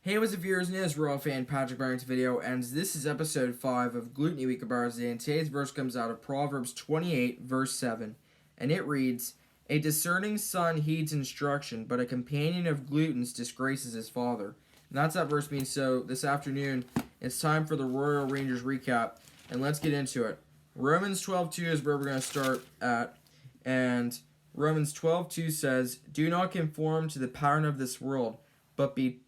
Hey, what's up, viewers? And it's Royal fan Patrick Barring's video, and this is episode 5 of Gluttony Week of Day, and today's verse comes out of Proverbs 28, verse 7, and it reads, "A discerning son heeds instruction, but a companion of gluttons disgraces his father." And that's that verse means. So this afternoon, it's time for the Royal Rangers recap, and let's get into it. Romans 12:2 is where we're going to start at, and Romans 12:2 says, "Do not conform to the pattern of this world, but be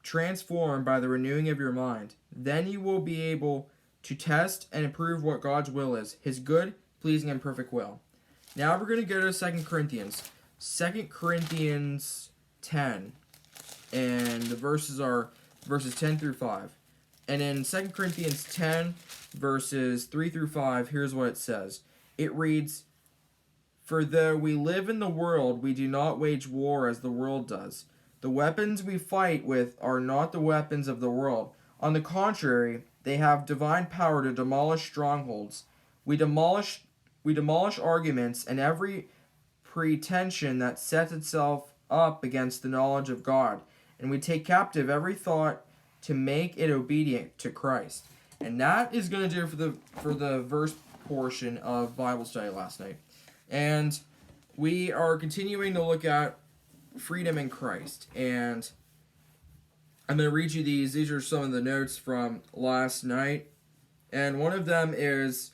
transformed by the renewing of your mind. Then you will be able to test and approve what God's will is, his good, pleasing, and perfect will." Now we're going to go to 2 Corinthians. 2 Corinthians 10. And the verses are verses 10 through 5. And in 2 Corinthians 10, verses 3 through 5, here's what it says. It reads, "For though we live in the world, we do not wage war as the world does. The weapons we fight with are not the weapons of the world. On the contrary, they have divine power to demolish strongholds. We demolish arguments and every pretension that sets itself up against the knowledge of God, and we take captive every thought to make it obedient to Christ." And that is going to do it for the verse portion of Bible study last night. And we are continuing to look at freedom in Christ, and I'm going to read you these. These are some of the notes from last night, and one of them is,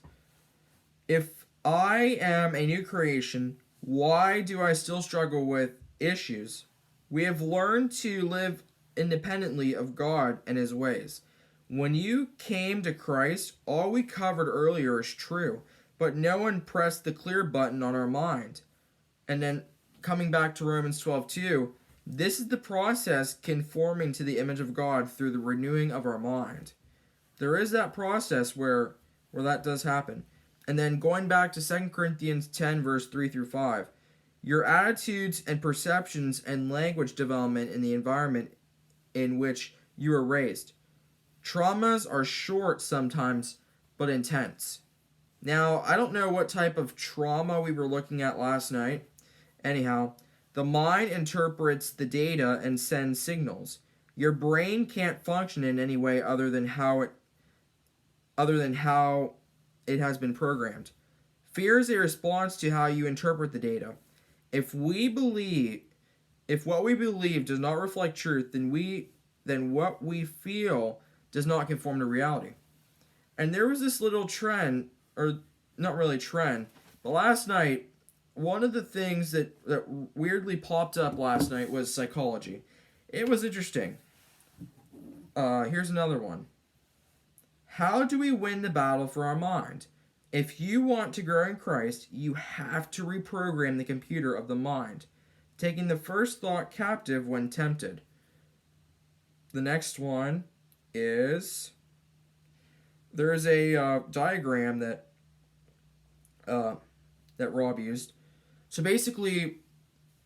"If I am a new creation, why do I still struggle with issues? We have learned to live independently of God and his ways. When you came to Christ, all we covered earlier is true, but no one pressed the clear button on our mind." And then coming back to Romans 12:2, "This is the process conforming to the image of God through the renewing of our mind." There is that process where that does happen. And then going back to 2 Corinthians 10, verse 3 through 5, "Your attitudes and perceptions and language development in the environment in which you were raised. Traumas are short sometimes, but intense." Now, I don't know what type of trauma we were looking at last night. Anyhow, "The mind interprets the data and sends signals. Your brain can't function in any way other than how it has been programmed. Fear is a response to how you interpret the data. If what we believe does not reflect truth, then what we feel does not conform to reality." And there was this little trend, or not really trend, but last night, one of the things that weirdly popped up last night was psychology. It was interesting. Here's another one. "How do we win the battle for our mind? If you want to grow in Christ, you have to reprogram the computer of the mind, taking the first thought captive when tempted." The next one is, there is a diagram that Rob used. So basically,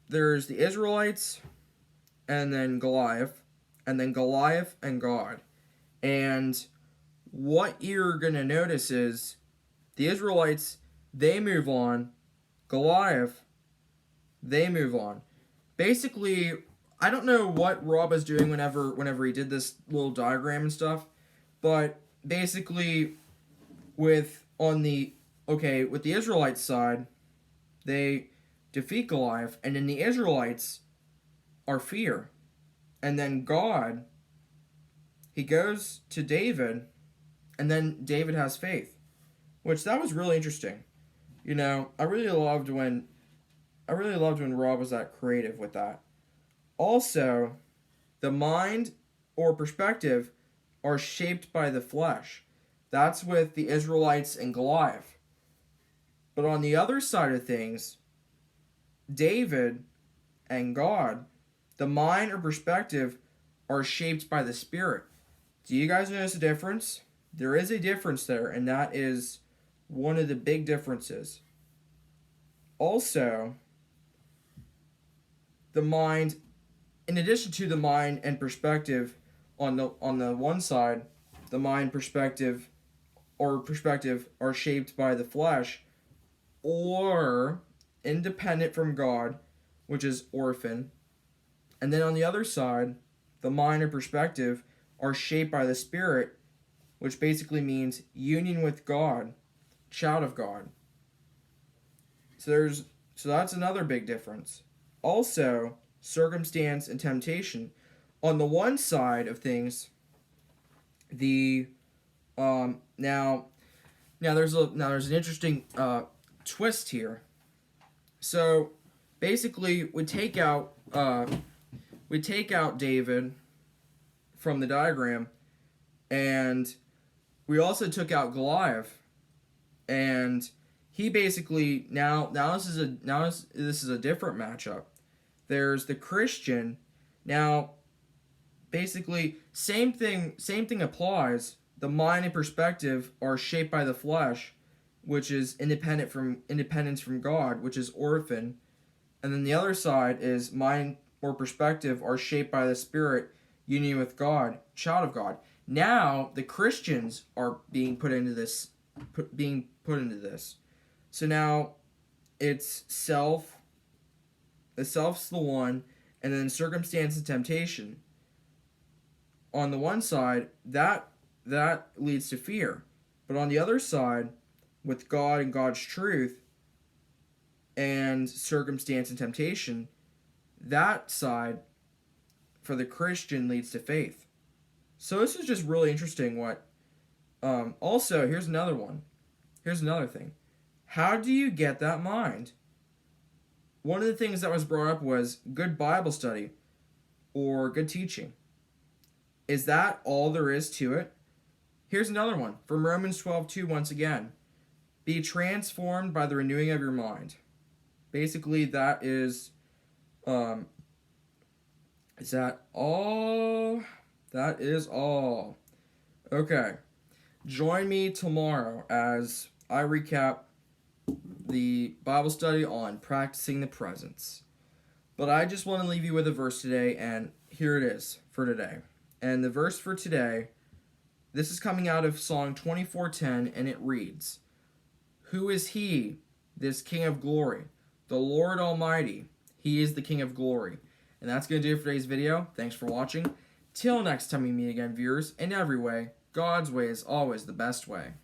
there's the Israelites, and then Goliath and God. And what you're going to notice is the Israelites, they move on. Goliath, they move on. Basically, I don't know what Rob was doing whenever he did this little diagram and stuff, but basically with the Israelites side, they defeat Goliath, and then the Israelites are fear. And then God, he goes to David, and then David has faith, which that was really interesting. You know, I really loved when Rob was that creative with that. Also, the mind or perspective are shaped by the flesh. That's with the Israelites and Goliath. But on the other side of things, David and God, the mind or perspective are shaped by the Spirit. Do you guys notice a difference? There is a difference there, and that is one of the big differences. Also, the mind, in addition to the mind and perspective on the one side, the mind perspective are shaped by the flesh or independent from God, which is orphan. And then on the other side, the mind and perspective are shaped by the Spirit, which basically means union with God, child of God. So that's another big difference. Also, circumstance and temptation. On the one side of things, the now there's an interesting twist here. So basically, we take out David from the diagram, and we also took out Goliath, and he basically now this is a different matchup. There's the Christian. Now, basically, same thing applies. The mind and perspective are shaped by the flesh, which is independence from God, which is orphan. And then the other side is mind or perspective are shaped by the Spirit, union with God, child of God. Now the Christians are being put into this. So now it's self. The self's the one, and then circumstance and temptation. On the one side, that leads to fear. But on the other side, with God and God's truth and circumstance and temptation, that side for the Christian leads to faith. So this is just really interesting. Also, here's another one. Here's another thing. How do you get that mind? One of the things that was brought up was good Bible study or good teaching. Is that all there is to it? Here's another one from Romans 12:2 once again. Be transformed by the renewing of your mind. Basically, that is that all? That is all. Okay. Join me tomorrow as I recap the Bible study on practicing the presence. But I just want to leave you with a verse today, and here it is for today. And the verse for today, this is coming out of Psalm 24:10, and it reads, Who is he, this King of glory? The Lord Almighty. He is the King of glory. And that's going to do it for today's video. Thanks for watching. Till next time we meet again, viewers, in every way, God's way is always the best way.